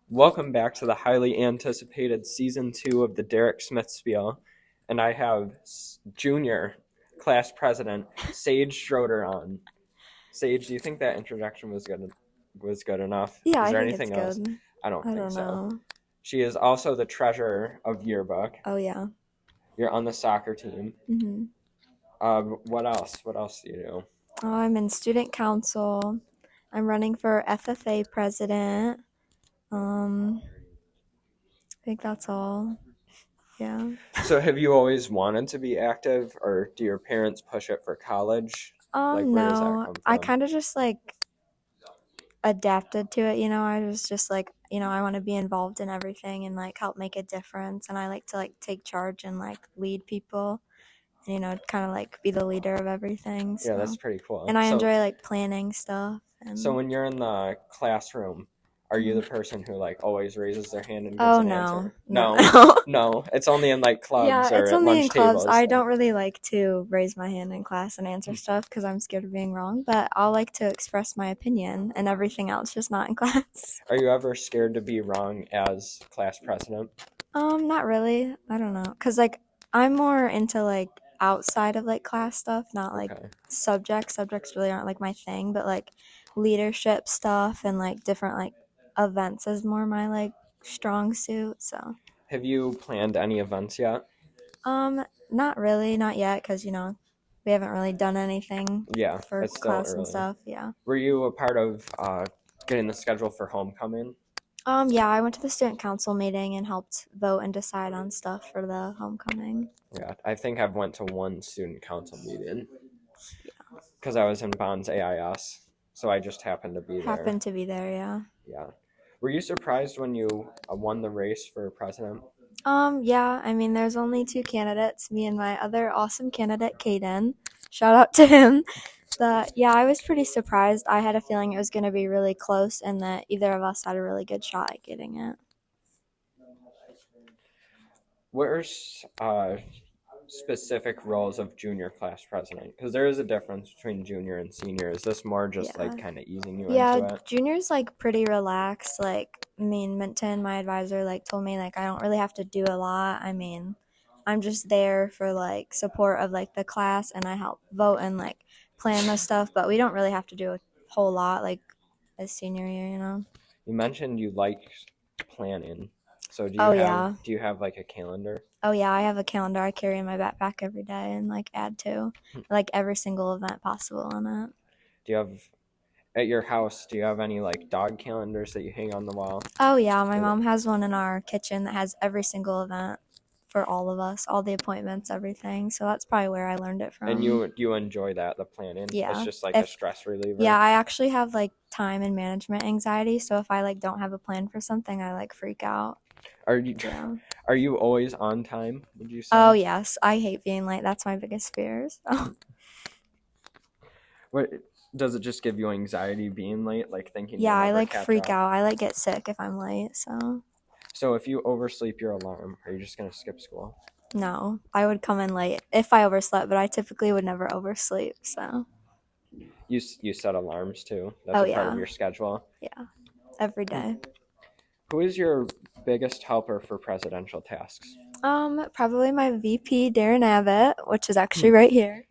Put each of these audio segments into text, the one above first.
Welcome back to the highly anticipated season 2 of the Derek Smith Spiel, and I have junior class president Sage Schroeder on. Sage, do you think that introduction was good enough? Yeah, Is I there think it's anything else? good. I don't I think don't so. know. She is also the treasurer of yearbook. Oh, yeah. You're on the soccer team. hmm What else? What else do you do? Oh, I'm in student council. I'm running for FFA president. I think that's all. Yeah. So, have you always wanted to be active, or do your parents push it for college? Like, where does that No, come I from? kind of just adapted to it, I was just I want to be involved in everything and help make a difference. And I like to take charge and lead people and, kind of be the leader of everything. Yeah, that's So, pretty cool. and I So, enjoy planning stuff So and. when you're in the classroom, are you Mhm. the person who always raises their hand and gives Oh an no, answer? no. No, no. It's only in Yeah, clubs or it's at only in lunch clubs. tables. I don't really like to raise my hand in class and answer stuff because I'm scared of being wrong, but I'll like to express my opinion and everything else, just not in class. Are you ever scared to be wrong as class president? Not really. I don't know. Cause I'm more into outside of class stuff, not Okay. subjects. Subjects really aren't my thing, but leadership stuff and different events is more my strong suit. So Have you planned any events yet? not really, not yet, cause we haven't really done anything Yeah, for it's still class and early. stuff. Yeah. Were you a part of getting the schedule for homecoming? Yeah, I went to the student council meeting and helped vote and decide on stuff for the homecoming. Yeah, I think I've went to one student council meeting because I was in Bonds AIS, so I just happened to be there. Happened to be there, yeah. Yeah. Were you surprised when you won the race for president? Yeah, I mean, there's only two candidates, me and my other awesome candidate, Caden. Shout out to him. Yeah, I was pretty surprised. I had a feeling it was going to be really close and that either of us had a really good shot at getting it. Where's specific roles of junior class president? Because there is a difference between junior and senior. Is this more just Yeah. kind of easing you Yeah, into it? junior's pretty relaxed. I mean, Minton, my advisor, told me I don't really have to do a lot. I mean, I'm just there for support of the class and I help vote and plan the stuff, but we don't really have to do a whole lot as senior year. You mentioned you like planning. So Oh yeah. do you have a calendar? Oh yeah, I have a calendar I carry in my backpack every day and add to every single event possible in it. Do you have at your house? Do you have any dog calendars that you hang on the wall? Oh yeah, my Or mom has one in our kitchen that has every single event for all of us, all the appointments, everything. So that's probably where I learned it and from. you enjoy that the planning? It's Yeah. just a If stress reliever. Yeah, I actually have time and management anxiety, so if I don't have a plan for something, I freak out. Are you Yeah. are you always on time? Would you Oh say? yes, I hate being late. That's my biggest fear. So. What does it just give you anxiety being late, thinking Yeah, you'll I never catch freak up? out. I get sick if I'm late, so So if you oversleep your alarm, are you just gonna skip school? no. I would come in late if I overslept, but I typically would never oversleep, so. You set alarms too. That's Oh a part of yeah. your schedule. Yeah. Every day. Who is your biggest helper for presidential tasks? Probably my VP, Darren Abbott, which is actually right here.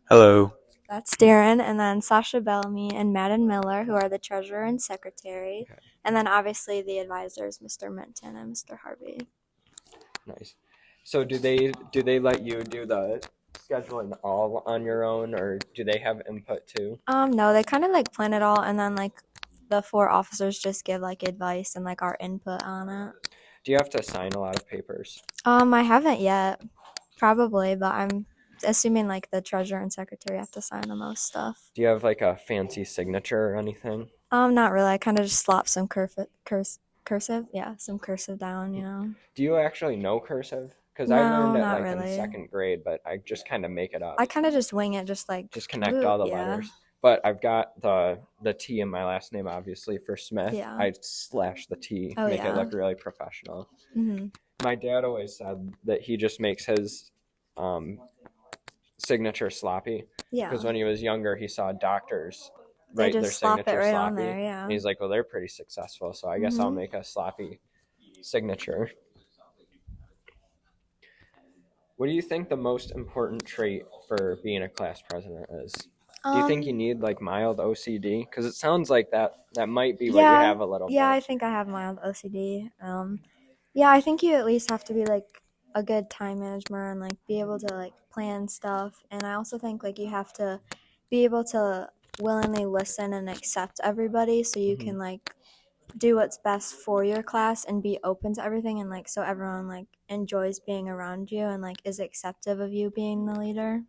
Hello. That's Darren, and then Sasha Bellamy and Madden Miller, who are the treasurer and secretary, Okay. and then obviously the advisors, Mr. Minton and Mr. Harvey. Nice. So do they let you do the scheduling all on your own, or do they have input too? No, they kind of plan it all, and then the four officers just give advice and our input on it. Do you have to sign a lot of papers? I haven't yet, probably, but I'm assuming the treasurer and secretary have to sign the most stuff. Do you have a fancy signature or anything? Not really. I kind of just slop some cursive, yeah, some cursive down. Do you actually know cursive? Because I learned No, it not in really. second grade, but I just kind of make it up. I kind of just wing it, just Just connect all the yeah. letters. But I've got the T in my last name, obviously, for Smith. Yeah. I slash the T, Oh, make it yeah. look really professional. Mm-hmm. My dad always said that he just makes his signature sloppy. Yeah. Because when he was younger, he saw doctors They write their just slop it signature right on sloppy. there, yeah. And he's like, well, they're pretty successful, so I guess I'll make a sloppy signature. What do you think the most important trait for being a class president is? Do you think you need like mild OCD? Because it sounds like that might be what you have a little bit. Yeah, I think I have mild OCD. Yeah, I think you at least have to be like a good time manager and like be able to like plan stuff. And I also think like you have to be able to willingly listen and accept everybody so you can like do what's best for your class and be open to everything and like so everyone like enjoys being around you and like is acceptive of you being the leader.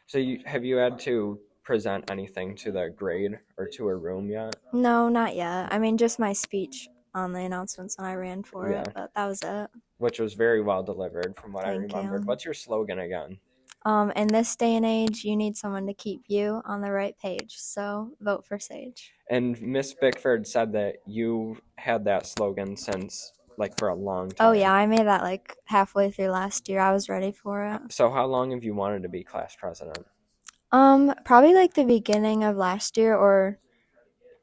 So have you had to present anything to the grade or to a room yet? No, not yet. I mean, just my speech on the announcements when I ran for it, but that was it. Which was very well delivered from what I Thank remembered. you. What's your slogan again? In this day and age, you need someone to keep you on the right page. So vote for Sage. And Miss Bickford said that you had that slogan since like for a long time. Oh yeah, I made that like halfway through last year. I was ready for it. So how long have you wanted to be class president? Probably like the beginning of last year or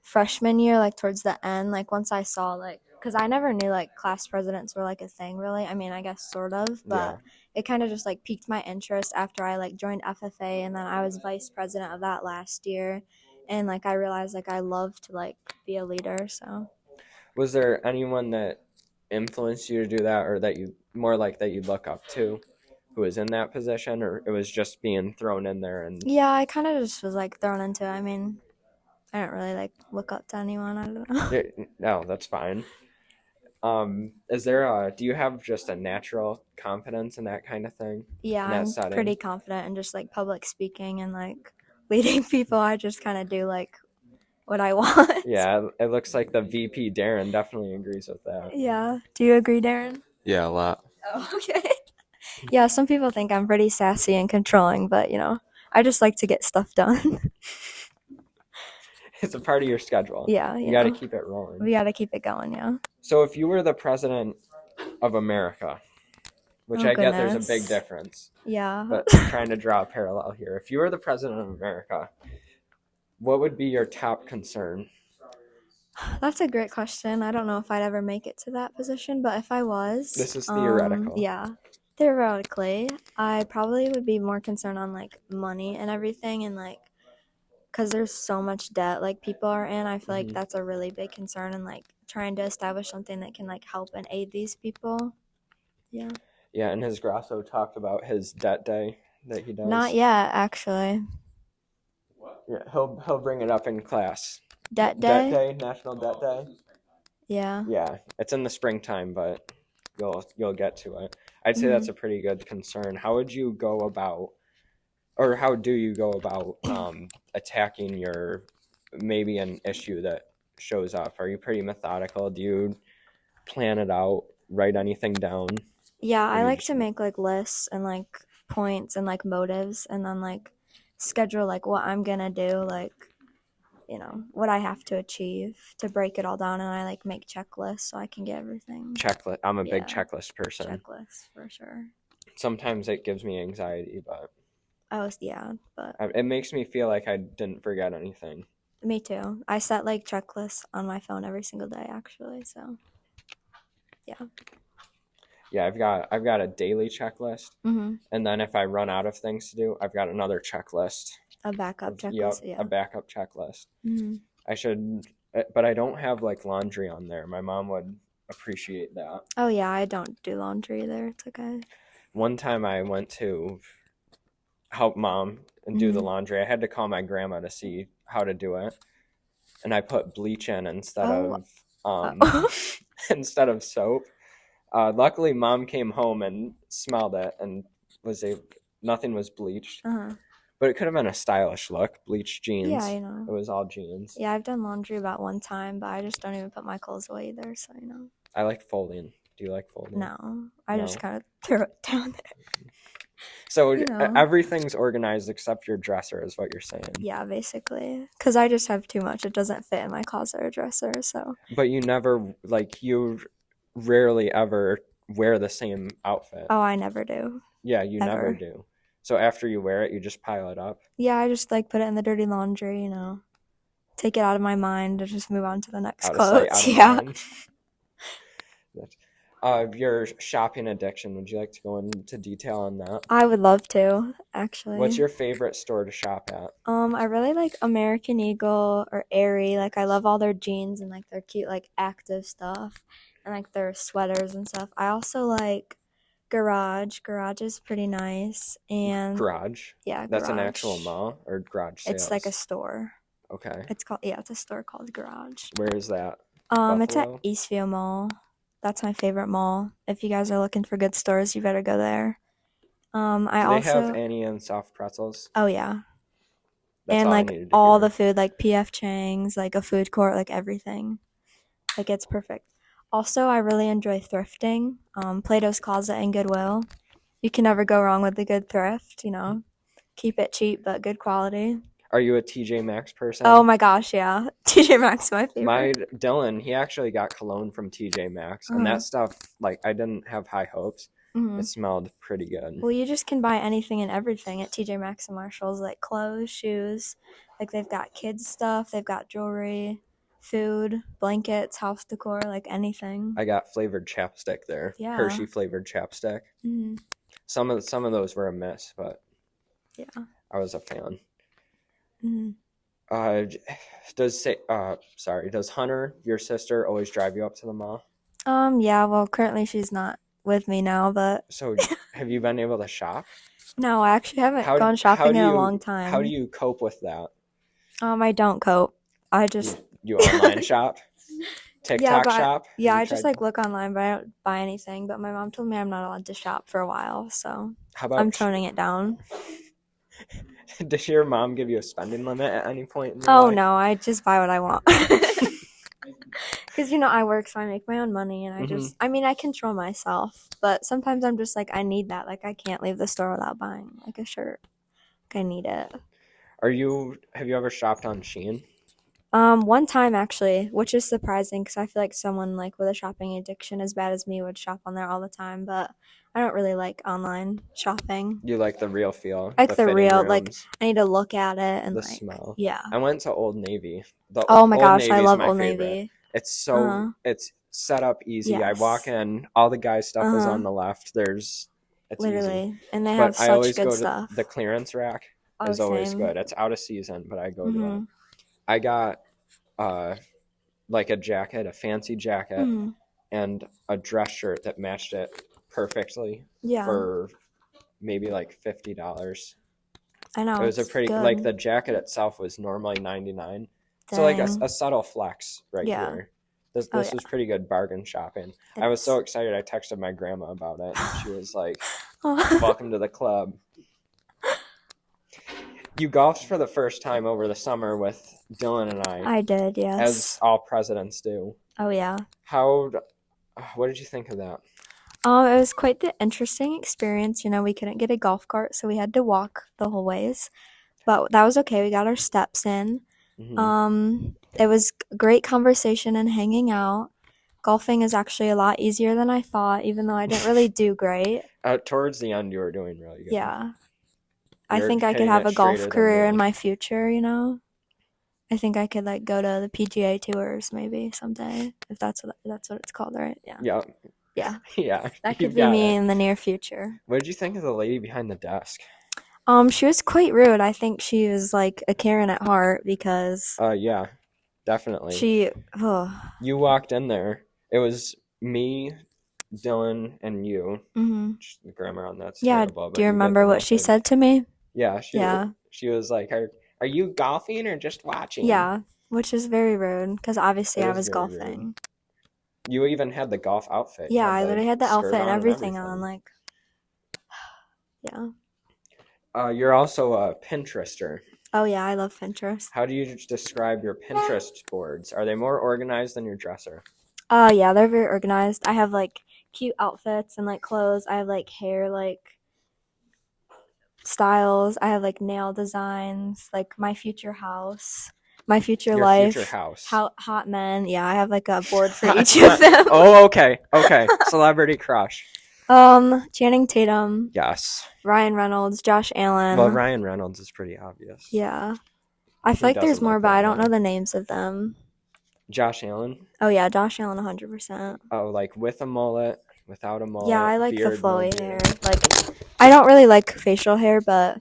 freshman year, like towards the end, like once I saw like, because I never knew like class presidents were like a thing really. I mean, I guess sort of, but it kind of just like piqued my interest after I like joined FFA, and then I was vice president of that last year, and like I realized like I love to like be a leader. So was there anyone that influenced you to do that, or that you more like that you look up to, who was in that position, or it was just being thrown in there? And yeah, I kind of just was like thrown into it. I mean, I don't really like look up to anyone. I don't know. No, that's fine. Do you have just a natural confidence in that kind of thing? Yeah, I'm pretty confident in just like public speaking and like leading people. I just kind of do like what I want. Yeah, it looks like the VP Darren definitely agrees with that. Yeah. Do you agree, Darren? Yeah, a lot. Oh, okay. Yeah, some people think I'm pretty sassy and controlling, but you know, I just like to get stuff done. It's a part of your schedule. Yeah, you got to keep it rolling. We got to keep it going, yeah. So if you were the president of America, which I get there's a big difference. Yeah. But trying to draw a parallel here. If you were the president of America, what would be your top concern? That's a great question. I don't know if I'd ever make it to that position, but if I was, this is theoretical. Yeah. Theoretically, I probably would be more concerned on like money and everything, and like because there's so much debt like people are in. I feel like that's a really big concern, and like trying to establish something that can like help and aid these people. Yeah. Yeah, and has Grasso talked about his debt day that he does? Not yet, actually. Yeah, he'll bring it up in class. Debt day? Debt day, National Debt Day. Yeah. Yeah, it's in the springtime, but you'll get to it. I'd say that's a pretty good concern. How would you go about, or how do you go about attacking maybe an issue that shows up? Are you pretty methodical? Do you plan it out, write anything down? Yeah, I like to make like lists and like points and like motives, and then like schedule like what I'm gonna do, like you know what I have to achieve to break it all down, and I like make checklists so I can get everything. Checklist. I'm a big checklist person. Checklist for sure. Sometimes it gives me anxiety, but but it makes me feel like I didn't forget anything. Me too. I set like checklists on my phone every single day, actually. So yeah. Yeah, I've got a daily checklist, and then if I run out of things to do, I've got another checklist. A backup checklist. Yep, a backup checklist. I should, but I don't have like laundry on there. My mom would appreciate that. Oh yeah, I don't do laundry there. It's okay. One time I went to help mom and do the laundry. I had to call my grandma to see how to do it, and I put bleach in instead of soap. Luckily, mom came home and smelled it and nothing was bleached. But it could have been a stylish look, bleached jeans. Yeah, you know. It was all jeans. Yeah, I've done laundry about one time, but I just don't even put my clothes away either, so you know. I like folding. Do you like folding? No, I just kind of throw it down there. So everything's organized except your dresser is what you're saying. Yeah, basically. Because I just have too much. It doesn't fit in my closet or dresser, so. But you rarely ever wear the same outfit. Oh, I never do. Yeah, you never do. So after you wear it, you just pile it up? Yeah, I just like put it in the dirty laundry, you know. take it out of my mind and just move on to the next Out of sight, quote. out of Yeah. mind. Your shopping addiction, would you like to go into detail on that? I would love to, actually. What's your favorite store to shop at? I really like American Eagle or Aerie. Like, I love all their jeans and like their cute like active stuff and like their sweaters and stuff. I also like Garage. Garage is pretty nice. And Garage? yeah, That's an Garage. actual mall or garage sales? It's like a store. Okay. It's a store called Garage. Where is that? It's at Buffalo? Eastview Mall. That's my favorite mall. If you guys are looking for good stores, you better go there. Do they have Annie and soft pretzels? Oh yeah. That's and all I like needed to all hear. the food, like PF Chang's, like a food court, like everything. Like, it's perfect. Also, I really enjoy thrifting. Plato's Closet and Goodwill. You can never go wrong with a good thrift, you know. Keep it cheap, but good quality. Are you a TJ Maxx person? Oh my gosh, yeah. TJ Maxx is my favorite. My Dylan, he actually got cologne from TJ Maxx, and that stuff, like, I didn't have high hopes. It smelled pretty good. Well, you just can buy anything and everything at TJ Maxx and Marshalls, like clothes, shoes. Like, they've got kids stuff, they've got jewelry, food, blankets, house decor, like anything. I got flavored chapstick there. Yeah. Hershey flavored chapstick. Mm-hmm. Some of those were a miss, but yeah, I was a fan. Mm-hmm. Does Hunter, your sister, always drive you up to the mall? Yeah, well, currently she's not with me now, but So have you been able to shop? no, I actually haven't gone shopping in a long time. How do you cope with that? I don't cope. I just you online shop? TikTok shop? Yeah, I just like look online, but I don't buy anything. But my mom told me I'm not allowed to shop for a while, so I'm toning it down. Does your mom give you a spending limit at any point in your life? No, I just buy what I want. Because, I work, so I make my own money, and I control myself. But sometimes I'm just like, I need that. Like, I can't leave the store without buying, like, a shirt. Like, I need it. Have you ever shopped on Shein? One time, actually, which is surprising because I feel like someone, like, with a shopping addiction as bad as me would shop on there all the time. But I don't really like online shopping. You like the real feel? I like the real, like, I need to look at it and, the like, smell. Yeah. I went to Old Navy. Oh my gosh, I love Old Navy. It's so it's set up easy. Yes. I walk in, all the guys' stuff is on the left. It's literally easy. And they have such I always good go stuff. To the clearance rack is always good. It's out of season, but I go to it. I got like a fancy jacket and a dress shirt that matched it perfectly for maybe like $50. I know. It was a pretty good. Like the jacket itself was normally $99. So like a subtle flex here. This was pretty good bargain shopping. I was so excited I texted my grandma about it and she was like, welcome to the club. You golfed for the first time over the summer with Dylan and I. I did, yes. As all presidents do. Oh yeah. What did you think of that? It was quite the interesting experience. We couldn't get a golf cart, so we had to walk the whole ways. But that was okay. We got our steps in. It was great conversation and hanging out. Golfing is actually a lot easier than I thought, even though I didn't really do great. Towards the end, you were doing really good. Yeah. I think I could have a golf career in my future, I think I could like go to the PGA tours maybe someday, if that's what it's called, right? Yeah. Yeah. Yeah. Yeah. That could be me in the near future. What did you think of the lady behind the desk? She was quite rude. I think she was like a Karen at heart because yeah, definitely. You walked in there. It was me, Dylan, and you. The grammar on that's terrible. Do you remember what she said to me? Yeah, she was like, "Are you golfing or just watching?" Yeah, which is very rude because obviously I was golfing. Rude. You even had the golf outfit. Yeah, I literally had the outfit and everything on. Like, yeah. You're also a Pinterester. Oh yeah, I love Pinterest. How do you describe your Pinterest boards? Are they more organized than your dresser? Yeah, they're very organized. I have like cute outfits and like clothes. I have like hair like styles. I have like nail designs, like my future house, my future life, future house, hot men. Yeah, I have like a board for each of them. Oh, okay. Celebrity crush. Channing Tatum. Yes. Ryan Reynolds, Josh Allen. Well, Ryan Reynolds is pretty obvious. Yeah. I feel Who like there's doesn't more, like but I that don't know guy? the names of them. Josh Allen. Oh yeah, Josh Allen 100%. Oh, like with a mullet, without a Yeah, I mullet, like the beard, no flowy beard. hair. Like, I don't really like facial hair, but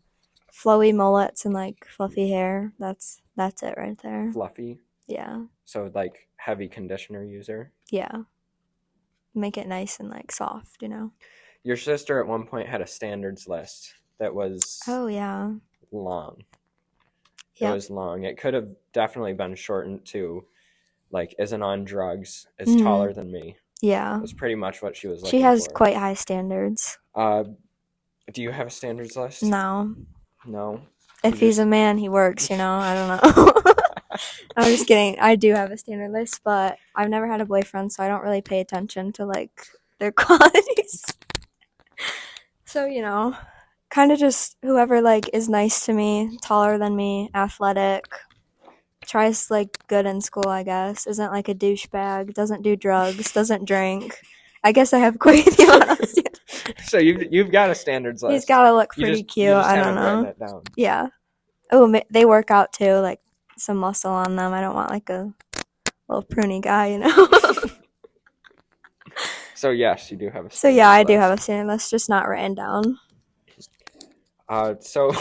flowy mullets and like fluffy hair, that's it right there. Fluffy. Yeah. So like heavy conditioner user. Yeah. Make it nice and like soft, you know. Your sister at one point had a standards list that was Oh yeah. long. It Yep. was long. It could have definitely been shortened to like isn't on drugs, is Mhm. taller than me. Yeah. That's pretty much what she was She looking has for. quite high standards. Do you have a standards list? No. No. If he's a man, he works, you know. I don't know. I'm just kidding. I do have a standard list, but I've never had a boyfriend, so I don't really pay attention to like their qualities. So, you know, kind of just whoever like is nice to me, taller than me, athletic, tries like good in school, I guess, isn't like a douchebag, doesn't do drugs, doesn't drink. I guess I have quite the amount of standards. So you've got a standards list. He's got to look You pretty just cute. I haven't don't written know. it down. Yeah. Oh, they work out too, like some muscle on them. I don't want like a little pruny guy, you know. So yes, you do have a So standards yeah, I list. do have a standard list, just not written down. So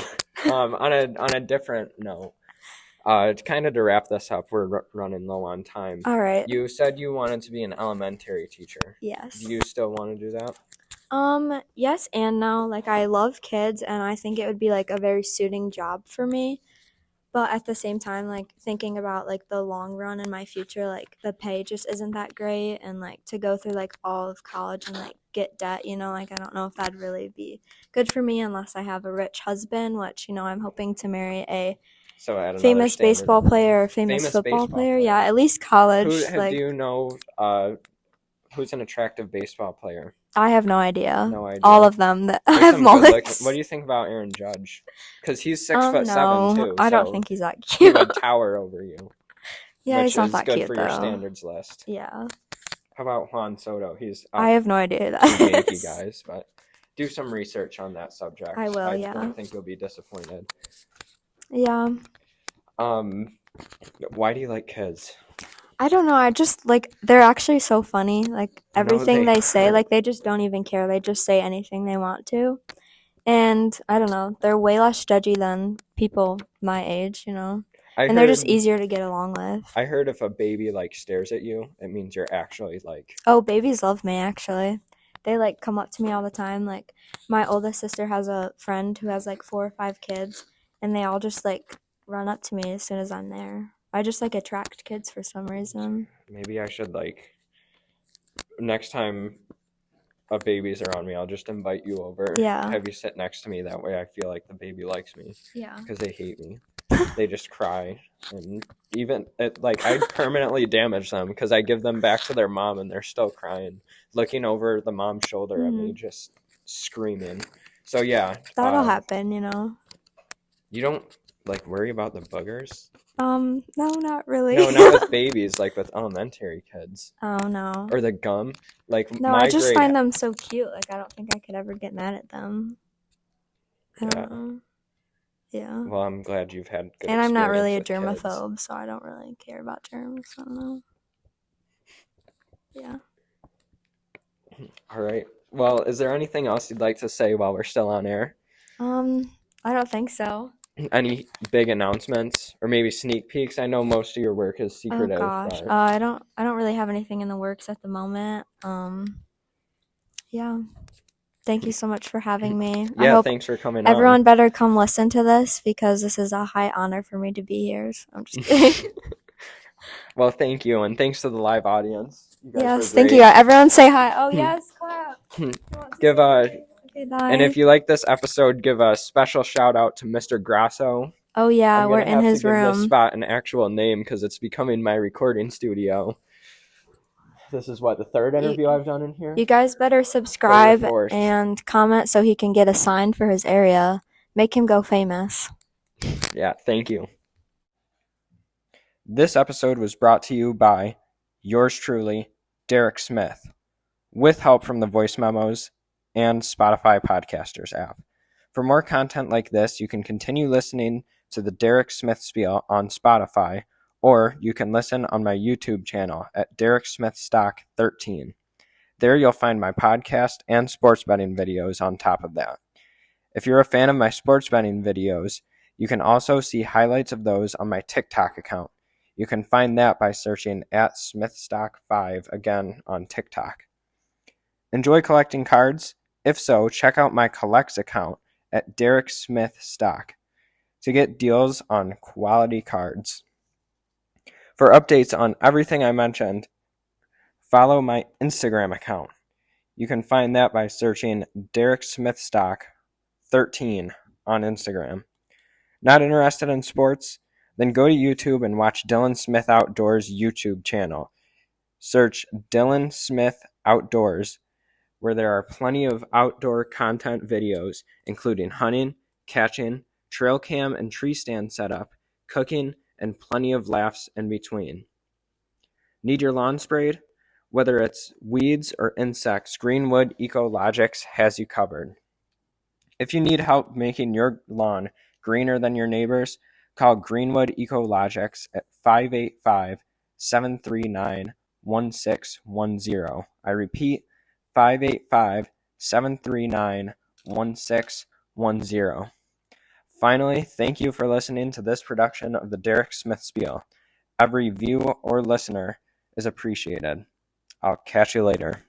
on a different note, kind of to wrap this up, we're running low on time. All right. You said you wanted to be an elementary teacher. Yes. Do you still want to do that? Yes and no. Like I love kids and I think it would be like a very suiting job for me. But at the same time, like thinking about like the long run in my future, like the pay just isn't that great and like to go through like all of college and like get debt, you know, like I don't know if that'd really be good for me unless I have a rich husband, which, you know, I'm hoping to marry a famous baseball player or famous football player. Yeah, at least college. Do you know who's an attractive baseball player? I have no idea. No idea. All of them that have mullets. What do you think about Aaron Judge? Because he's 6'7" too. I don't think he's that cute. He would tower over you. Yeah, he's not that good cute for though. your standards list. Yeah. How about Juan Soto? I have no idea who that is. Yankee guys, but do some research on that subject. I will. I Yeah. don't think you'll be disappointed. Yeah. Why do you like kids? I don't know. I just like they're actually so funny. Like everything they say, are. like they just don't even care. They just say anything they want to. And I don't know, they're way less judgy than people my age, you know. And they're just easier to get along with. I heard if a baby like stares at you, it means you're actually like. Oh, babies love me actually. They like come up to me all the time. Like my oldest sister has a friend who has like 4 or 5 kids, and they all just like run up to me as soon as I'm there. I just like attract kids for some reason. Maybe I should like next time a baby's around me, I'll just invite you over. Yeah. Have you sit next to me. That way I feel like the baby likes me. Yeah. Because they hate me. They just cry. And even I permanently damage them because I give them back to their mom and they're still crying, looking over the mom's shoulder at me, just screaming. So yeah. That'll happen, you know. You don't like worry about the boogers? No, not really. No, not with babies, like with elementary kids. Oh no. Or the gum. Like no, I just find them so cute. Like I don't think I could ever get mad at them. I don't know. Yeah. Well, I'm glad you've had good. And I'm not really a germaphobe, so I don't really care about germs. I don't know. Yeah. All right. Well, is there anything else you'd like to say while we're still on air? I don't think so. Any big announcements or maybe sneak peeks? I know most of your work is secretive. Oh gosh, but... I don't really have anything in the works at the moment. Yeah. Thank you so much for having me. Yeah, thanks for coming on. Everyone better come listen to this because this is a high honor for me to be here. So I'm just kidding. Well, thank you, and thanks to the live audience. Yes, thank you. Everyone say hi. Oh yes, clap. Give Okay, bye. And if you like this episode, give a special shout out to Mr. Grasso. Oh yeah, we're in his room. Give this spot an actual name because it's becoming my recording studio. This is what, the 3rd interview I've done in here? You guys better subscribe and comment so he can get a sign for his area. Make him go famous. Yeah, thank you. This episode was brought to you by yours truly, Derek Smith, with help from the Voice Memos and Spotify Podcasters app. For more content like this, you can continue listening to the Derek Smith Spiel on Spotify, or you can listen on my YouTube channel at Derek Smith Stock 13. There you'll find my podcast and sports betting videos on top of that. If you're a fan of my sports betting videos, you can also see highlights of those on my TikTok account. You can find that by searching at SmithStock5 again on TikTok. Enjoy collecting cards? If so, check out my Collects account at Derek Smith Stock to get deals on quality cards. For updates on everything I mentioned, follow my Instagram account. You can find that by searching Derek Smith Stock 13 on Instagram. Not interested in sports? Then go to YouTube and watch Dylan Smith Outdoors YouTube channel. Search Dylan Smith Outdoors, where there are plenty of outdoor content videos, including hunting, catching, trail cam and tree stand setup, cooking, and plenty of laughs in between. Need your lawn sprayed? Whether it's weeds or insects, Greenwood Ecologics has you covered. If you need help making your lawn greener than your neighbors, call Greenwood Ecologics at 585-739-1610. I repeat, 585-739-1610. Finally, thank you for listening to this production of the Derek Smith Spiel. Every view or listener is appreciated. I'll catch you later.